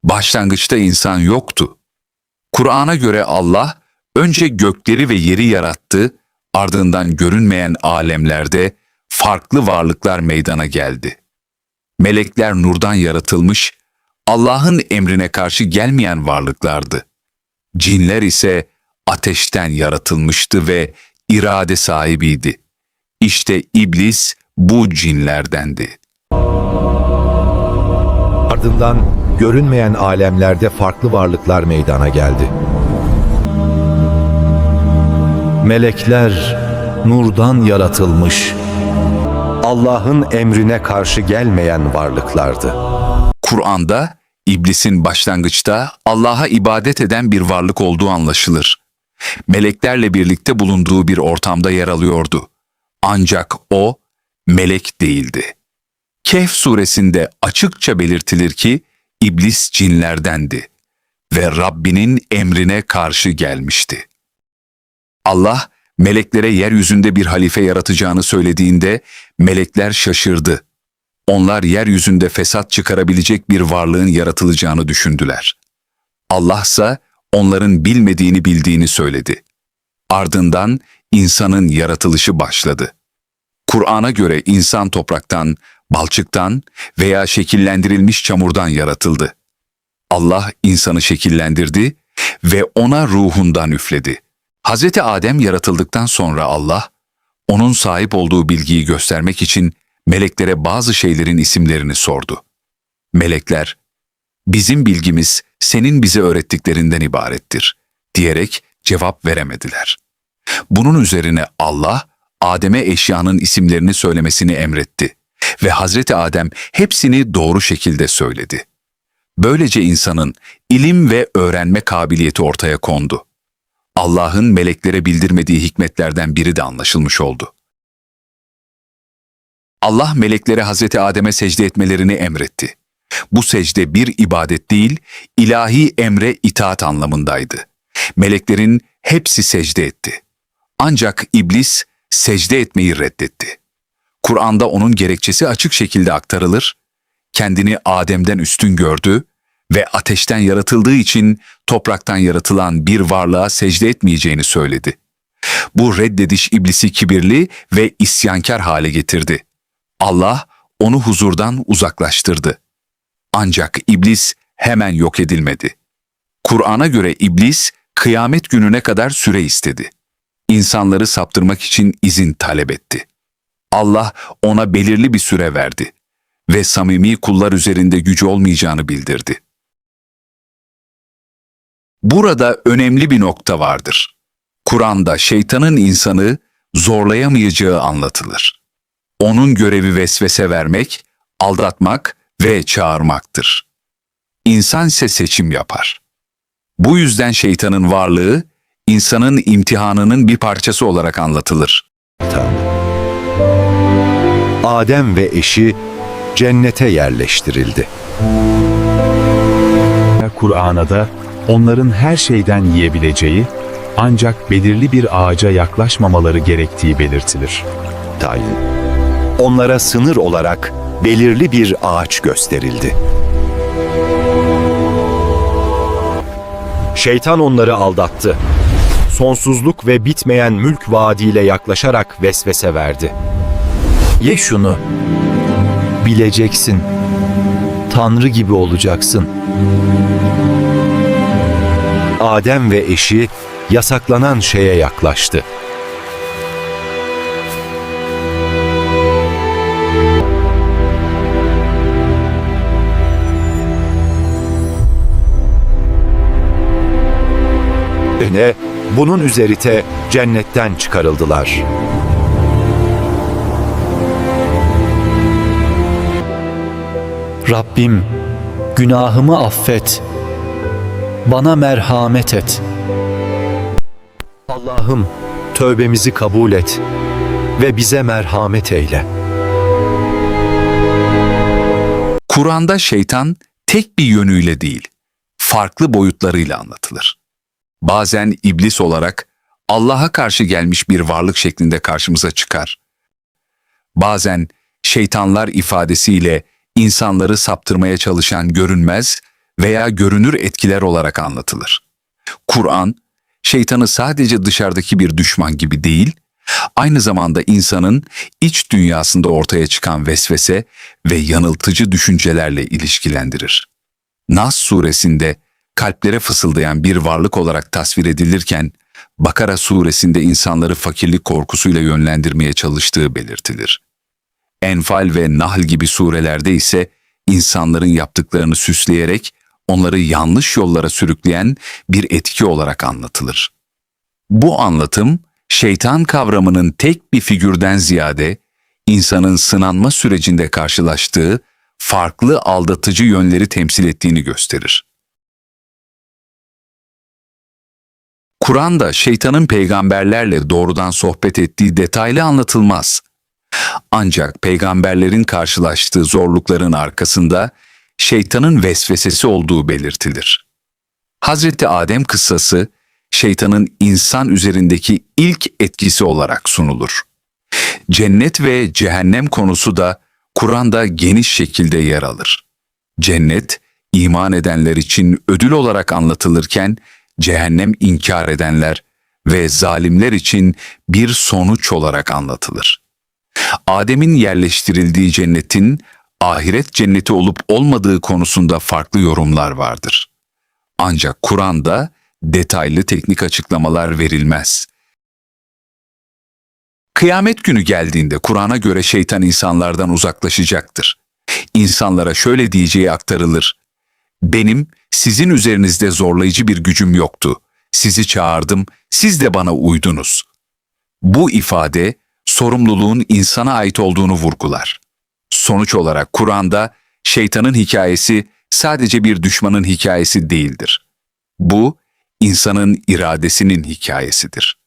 Başlangıçta insan yoktu. Kur'an'a göre Allah önce gökleri ve yeri yarattı, ardından görünmeyen alemlerde farklı varlıklar meydana geldi. Melekler nurdan yaratılmış, Allah'ın emrine karşı gelmeyen varlıklardı. Cinler ise ateşten yaratılmıştı ve irade sahibiydi. İşte iblis bu cinlerdendi. Ardından görünmeyen alemlerde farklı varlıklar meydana geldi. Melekler nurdan yaratılmış, Allah'ın emrine karşı gelmeyen varlıklardı. Kur'an'da iblisin başlangıçta Allah'a ibadet eden bir varlık olduğu anlaşılır. Meleklerle birlikte bulunduğu bir ortamda yer alıyordu. Ancak o melek değildi. Kehf suresinde açıkça belirtilir ki iblis cinlerdendi ve Rabbinin emrine karşı gelmişti. Allah meleklere yeryüzünde bir halife yaratacağını söylediğinde melekler şaşırdı. Onlar yeryüzünde fesat çıkarabilecek bir varlığın yaratılacağını düşündüler. Allah ise onların bilmediğini bildiğini söyledi. Ardından insanın yaratılışı başladı. Kur'an'a göre insan topraktan, balçıktan veya şekillendirilmiş çamurdan yaratıldı. Allah insanı şekillendirdi ve ona ruhundan üfledi. Hazreti Adem yaratıldıktan sonra Allah, onun sahip olduğu bilgiyi göstermek için meleklere bazı şeylerin isimlerini sordu. Melekler, "Bizim bilgimiz senin bize öğrettiklerinden ibarettir," diyerek cevap veremediler. Bunun üzerine Allah, Adem'e eşyanın isimlerini söylemesini emretti ve Hazreti Adem hepsini doğru şekilde söyledi. Böylece insanın ilim ve öğrenme kabiliyeti ortaya kondu. Allah'ın meleklere bildirmediği hikmetlerden biri de anlaşılmış oldu. Allah meleklere Hazreti Adem'e secde etmelerini emretti. Bu secde bir ibadet değil, ilahi emre itaat anlamındaydı. Meleklerin hepsi secde etti. Ancak iblis secde etmeyi reddetti. Kur'an'da onun gerekçesi açık şekilde aktarılır, kendini Adem'den üstün gördü ve ateşten yaratıldığı için topraktan yaratılan bir varlığa secde etmeyeceğini söyledi. Bu reddediş iblisi kibirli ve isyankar hale getirdi. Allah onu huzurdan uzaklaştırdı. Ancak iblis hemen yok edilmedi. Kur'an'a göre iblis kıyamet gününe kadar süre istedi. İnsanları saptırmak için izin talep etti. Allah ona belirli bir süre verdi ve samimi kullar üzerinde gücü olmayacağını bildirdi. Burada önemli bir nokta vardır. Kur'an'da şeytanın insanı zorlayamayacağı anlatılır. Onun görevi vesvese vermek, aldatmak ve çağırmaktır. İnsan ise seçim yapar. Bu yüzden şeytanın varlığı, insanın imtihanının bir parçası olarak anlatılır. Adem ve eşi cennete yerleştirildi. Kur'an'da da onların her şeyden yiyebileceği ancak belirli bir ağaca yaklaşmamaları gerektiği belirtilir. Tayin. Onlara sınır olarak belirli bir ağaç gösterildi. Şeytan onları aldattı. Sonsuzluk ve bitmeyen mülk vaadiyle yaklaşarak vesvese verdi. Ye şunu. Bileceksin. Tanrı gibi olacaksın. Adem ve eşi yasaklanan şeye yaklaştı. Bunun üzerine cennetten çıkarıldılar. Rabbim, günahımı affet, bana merhamet et. Allah'ım, tövbemizi kabul et ve bize merhamet eyle. Kur'an'da şeytan tek bir yönüyle değil, farklı boyutlarıyla anlatılır. Bazen iblis olarak Allah'a karşı gelmiş bir varlık şeklinde karşımıza çıkar. Bazen şeytanlar ifadesiyle insanları saptırmaya çalışan görünmez veya görünür etkiler olarak anlatılır. Kur'an, şeytanı sadece dışarıdaki bir düşman gibi değil, aynı zamanda insanın iç dünyasında ortaya çıkan vesvese ve yanıltıcı düşüncelerle ilişkilendirir. Nas suresinde kalplere fısıldayan bir varlık olarak tasvir edilirken, Bakara suresinde insanları fakirlik korkusuyla yönlendirmeye çalıştığı belirtilir. Enfal ve Nahl gibi surelerde ise insanların yaptıklarını süsleyerek onları yanlış yollara sürükleyen bir etki olarak anlatılır. Bu anlatım, şeytan kavramının tek bir figürden ziyade insanın sınanma sürecinde karşılaştığı farklı aldatıcı yönleri temsil ettiğini gösterir. Kur'an'da şeytanın peygamberlerle doğrudan sohbet ettiği detaylı anlatılmaz. Ancak peygamberlerin karşılaştığı zorlukların arkasında şeytanın vesvesesi olduğu belirtilir. Hazreti Adem kıssası, şeytanın insan üzerindeki ilk etkisi olarak sunulur. Cennet ve cehennem konusu da Kur'an'da geniş şekilde yer alır. Cennet, iman edenler için ödül olarak anlatılırken, cehennem inkar edenler ve zalimler için bir sonuç olarak anlatılır. Adem'in yerleştirildiği cennetin ahiret cenneti olup olmadığı konusunda farklı yorumlar vardır. Ancak Kur'an'da detaylı teknik açıklamalar verilmez. Kıyamet günü geldiğinde Kur'an'a göre şeytan insanlardan uzaklaşacaktır. İnsanlara şöyle diyeceği aktarılır: "Benim sizin üzerinizde zorlayıcı bir gücüm yoktu. Sizi çağırdım, siz de bana uydunuz." Bu ifade, sorumluluğun insana ait olduğunu vurgular. Sonuç olarak Kur'an'da şeytanın hikayesi sadece bir düşmanın hikayesi değildir. Bu, insanın iradesinin hikayesidir.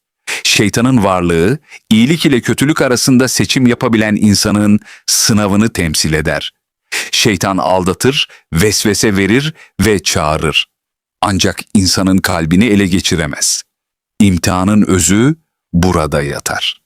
Şeytanın varlığı, iyilik ile kötülük arasında seçim yapabilen insanın sınavını temsil eder. Şeytan aldatır, vesvese verir ve çağırır. Ancak insanın kalbini ele geçiremez. İmtihanın özü burada yatar.